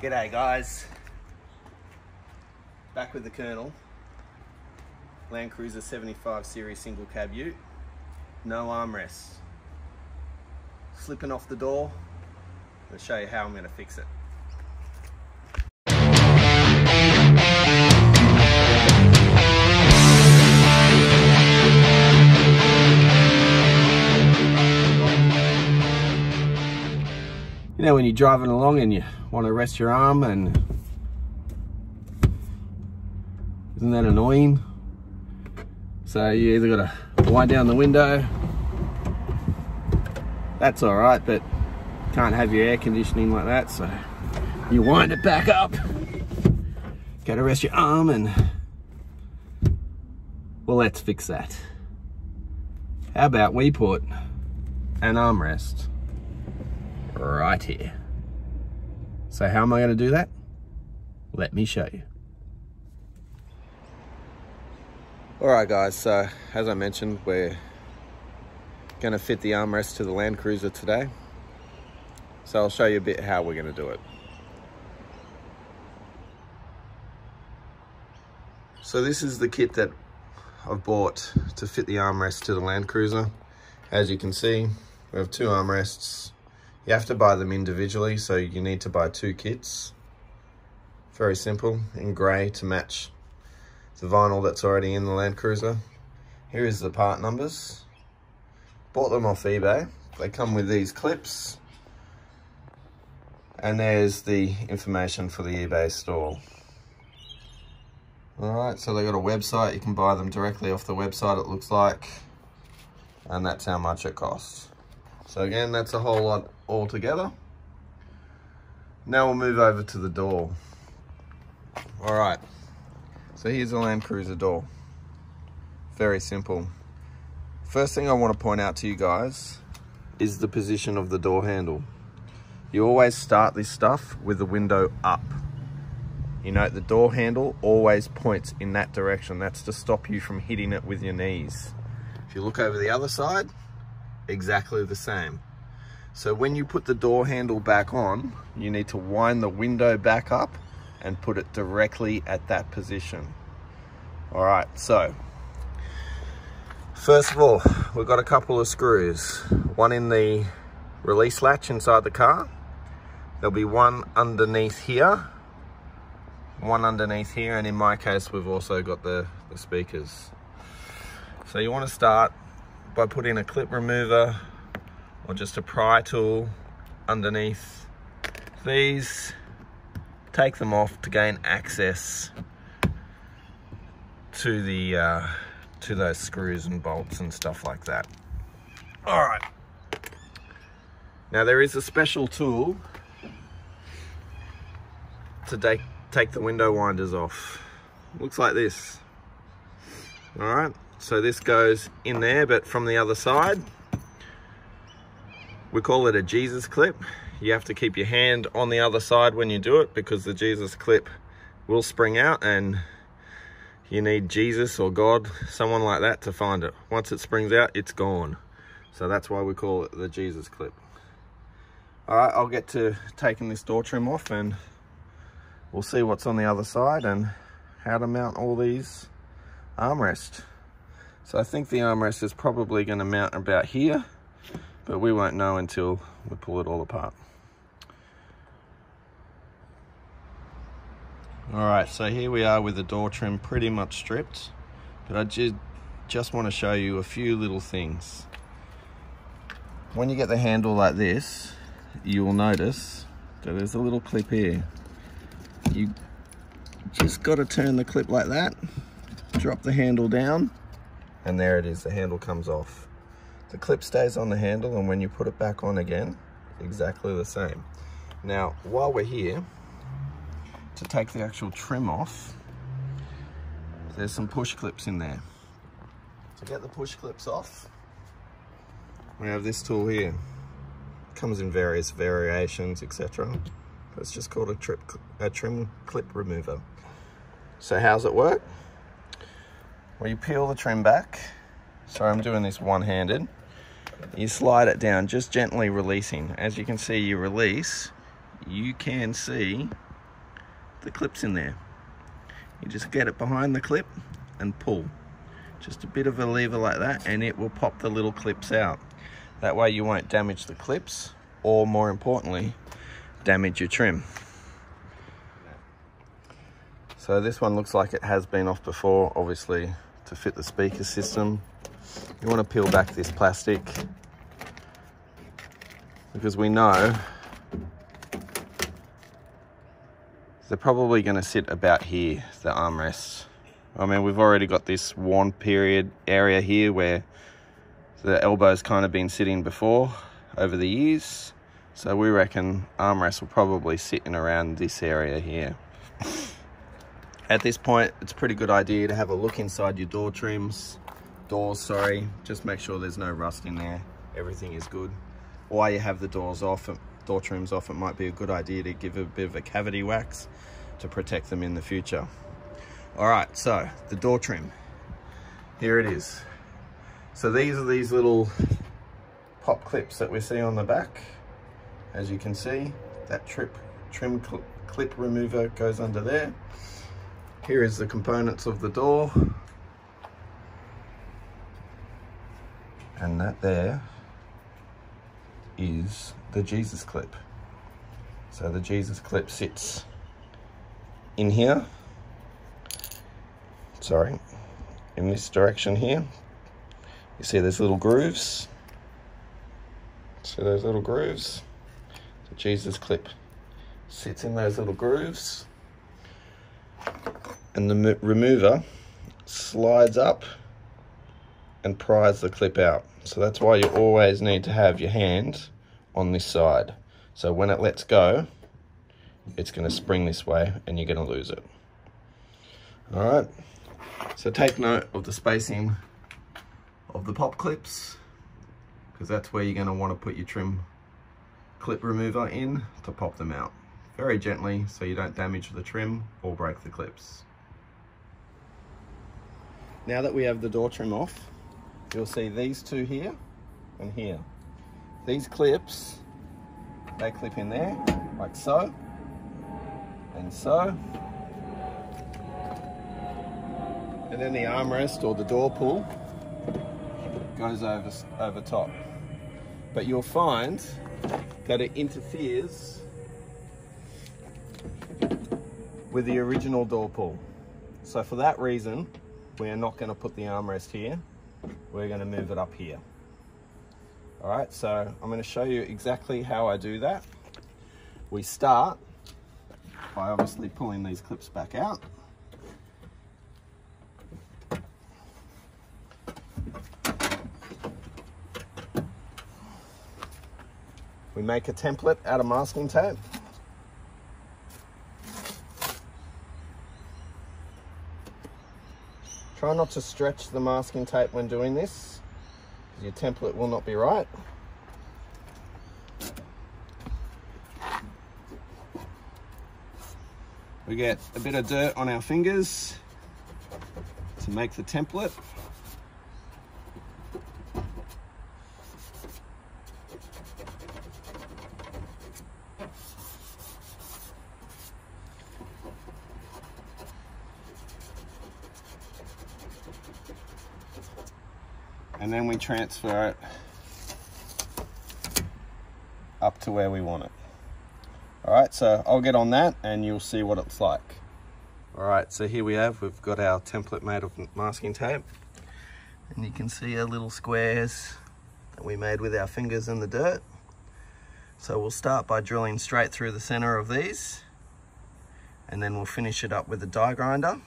G'day guys, back with the Colonel. Landcruiser 75 series single cab ute, no armrests. Slipping off the door. I'll show you how I'm going to fix it. You know when you're driving along and you want to rest your arm, and isn't that annoying? So you either got to wind down the window, that's alright, but can't have your air conditioning like that, so you wind it back up, go to rest your arm, and well, let's fix that. How about we put an armrest right here? So how am I going to do that? Let me show you. Alright guys, so as I mentioned, we're going to fit the armrest to the Landcruiser today. So I'll show you a bit how we're going to do it. So this is the kit that I've bought to fit the armrest to the Landcruiser. As you can see, we have two armrests. You have to buy them individually, so you need to buy two kits. Very simple, in grey to match the vinyl that's already in the Landcruiser. Here is the part numbers. Bought them off eBay. They come with these clips. And there's the information for the eBay store. Alright, so they got a website. You can buy them directly off the website, it looks like. And that's how much it costs. So again, that's a whole lot all together. Now we'll move over to the door. Alright, so here's the Landcruiser door. Very simple. First thing I want to point out to you guys is the position of the door handle. You always start this stuff with the window up. You know, the door handle always points in that direction. That's to stop you from hitting it with your knees. If you look over the other side, exactly the same. So when you put the door handle back on, you need to wind the window back up and put it directly at that position. All right, so first of all, we've got a couple of screws. One in the release latch inside the car. There'll be one underneath here, one underneath here, and in my case, we've also got the speakers. So you want to start by putting a clip remover or just a pry tool underneath these. Take them off to gain access to the to those screws and bolts and stuff like that. All right. Now there is a special tool to take the window winders off. Looks like this. All right. So this goes in there, but from the other side. We call it a Jesus clip. You have to keep your hand on the other side when you do it, because the Jesus clip will spring out and you need Jesus or God, someone like that, to find it. Once it springs out, it's gone. So that's why we call it the Jesus clip. All right, I'll get to taking this door trim off and we'll see what's on the other side and how to mount all these armrests. So I think the armrest is probably going to mount about here, but we won't know until we pull it all apart. All right, so here we are with the door trim pretty much stripped, but I just want to show you a few little things. When you get the handle like this, you will notice that there's a little clip here. You just got to turn the clip like that, drop the handle down, and there it is, the handle comes off. The clip stays on the handle, and when you put it back on again, exactly the same. Now, while we're here, to take the actual trim off, there's some push clips in there. To get the push clips off, we have this tool here. It comes in various variations, etc. But it's just called a trim clip remover. So how's it work? Well, you peel the trim back. Sorry, I'm doing this one-handed. You slide it down, just gently releasing. As you can see, you release, you can see the clips in there. You just get it behind the clip and pull. Just a bit of a lever like that, and it will pop the little clips out. That way you won't damage the clips, or more importantly, damage your trim. So this one looks like it has been off before, obviously to fit the speaker system. You want to peel back this plastic, because we know they're probably going to sit about here, the armrests. I mean, we've already got this worn period area here where the elbow's kind of been sitting before over the years. So we reckon armrests will probably sit in around this area here. At this point, it's a pretty good idea to have a look inside your doors, just make sure there's no rust in there. Everything is good. While you have the door trims off, it might be a good idea to give a bit of a cavity wax to protect them in the future. All right, so the door trim, here it is. So these are these little pop clips that we see on the back. As you can see, that trim clip remover goes under there. Here is the components of the door. And that there is the Jesus clip. So the Jesus clip sits in here. Sorry, in this direction here. You see those little grooves? See those little grooves? The Jesus clip sits in those little grooves. And the remover slides up and pries the clip out. So that's why you always need to have your hand on this side. So when it lets go, it's going to spring this way and you're going to lose it. All right. So take note of the spacing of the pop clips, because that's where you're going to want to put your trim clip remover in to pop them out. Very gently so you don't damage the trim or break the clips. Now that we have the door trim off, you'll see these two here and here. These clips, they clip in there like so and so. And then the armrest or the door pull goes over top. But you'll find that it interferes with the original door pull. So for that reason, we're not going to put the armrest here. We're going to move it up here. All right, so I'm going to show you exactly how I do that. We start by obviously pulling these clips back out. We make a template out of masking tape. Try not to stretch the masking tape when doing this, because your template will not be right. We get a bit of dirt on our fingers to make the template. And then we transfer it up to where we want it. All right, so I'll get on that and you'll see what it's like. All right, so here we've got our template made of masking tape. And you can see our little squares that we made with our fingers in the dirt. So we'll start by drilling straight through the center of these. And then we'll finish it up with a die grinder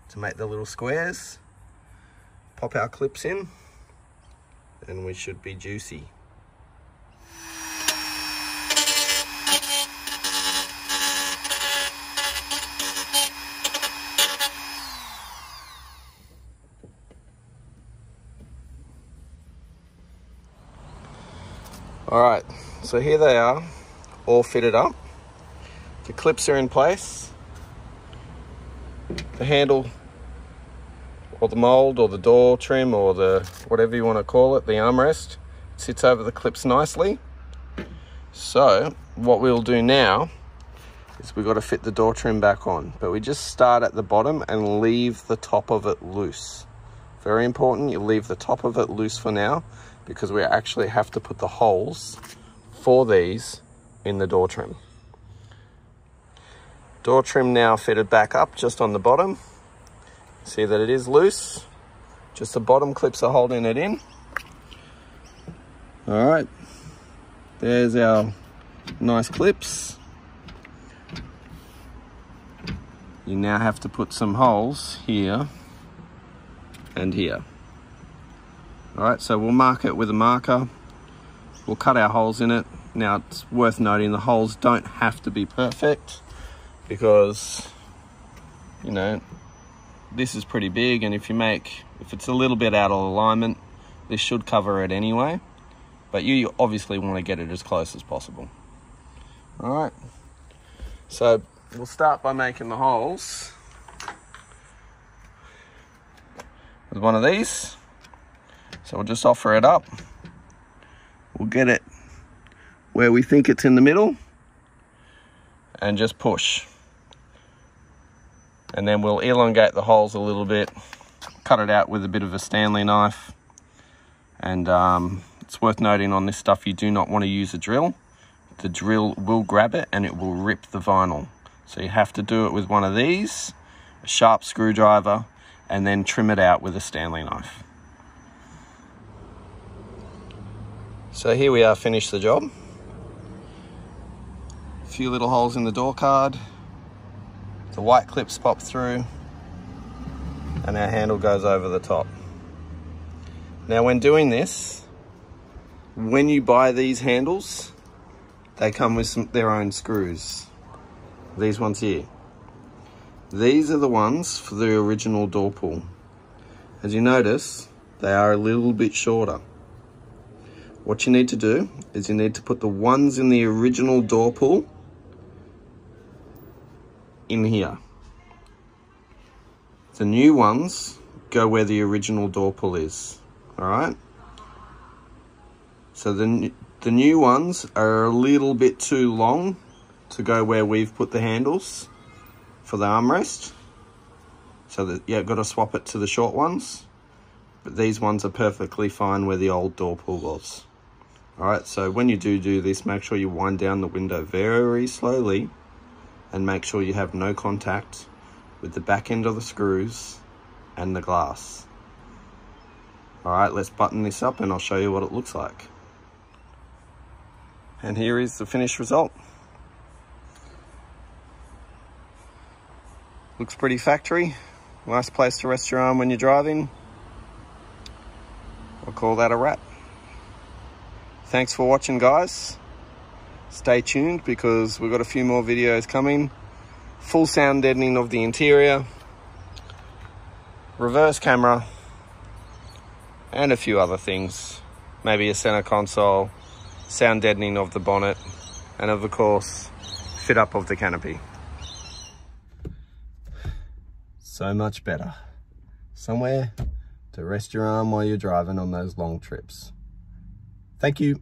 to make the little squares. Pop our clips in. And we should be juicy. All right, so here they are, all fitted up. The clips are in place. The handle, or the mold, or the door trim, or the whatever you want to call it, the armrest, sits over the clips nicely. So what we'll do now is we've got to fit the door trim back on, but we just start at the bottom and leave the top of it loose. Very important, you leave the top of it loose for now, because we actually have to put the holes for these in the door trim. Door trim now fitted back up just on the bottom. See that it is loose, just the bottom clips are holding it in. All right, there's our nice clips. You now have to put some holes here and here. All right, so we'll mark it with a marker. We'll cut our holes in it. Now it's worth noting the holes don't have to be perfect, because, you know, this is pretty big, and if it's a little bit out of alignment, this should cover it anyway, but you obviously want to get it as close as possible. All right, so we'll start by making the holes with one of these. So we'll just offer it up. We'll get it where we think it's in the middle and just push. And then we'll elongate the holes a little bit, cut it out with a bit of a Stanley knife. And it's worth noting on this stuff, you do not want to use a drill. The drill will grab it and it will rip the vinyl. So you have to do it with one of these, a sharp screwdriver, and then trim it out with a Stanley knife. So here we are, finished the job. A few little holes in the door card. The white clips pop through, and our handle goes over the top. Now when doing this, when you buy these handles, they come with their own screws. These ones here. These are the ones for the original door pull. As you notice, they are a little bit shorter. What you need to do is you need to put the ones in the original door pull in here. The new ones go where the original door pull is. All right. So the new ones are a little bit too long to go where we've put the handles for the armrest. So that, yeah, got to swap it to the short ones. But these ones are perfectly fine where the old door pull was. All right, so when you do this, make sure you wind down the window very slowly and make sure you have no contact with the back end of the screws and the glass. All right, let's button this up and I'll show you what it looks like. And here is the finished result. Looks pretty factory. Nice place to rest your arm when you're driving. I'll call that a wrap. Thanks for watching, guys. Stay tuned because we've got a few more videos coming. Full sound deadening of the interior, reverse camera, and a few other things. Maybe a center console, sound deadening of the bonnet, and of course, fit up of the canopy. So much better. Somewhere to rest your arm while you're driving on those long trips. Thank you.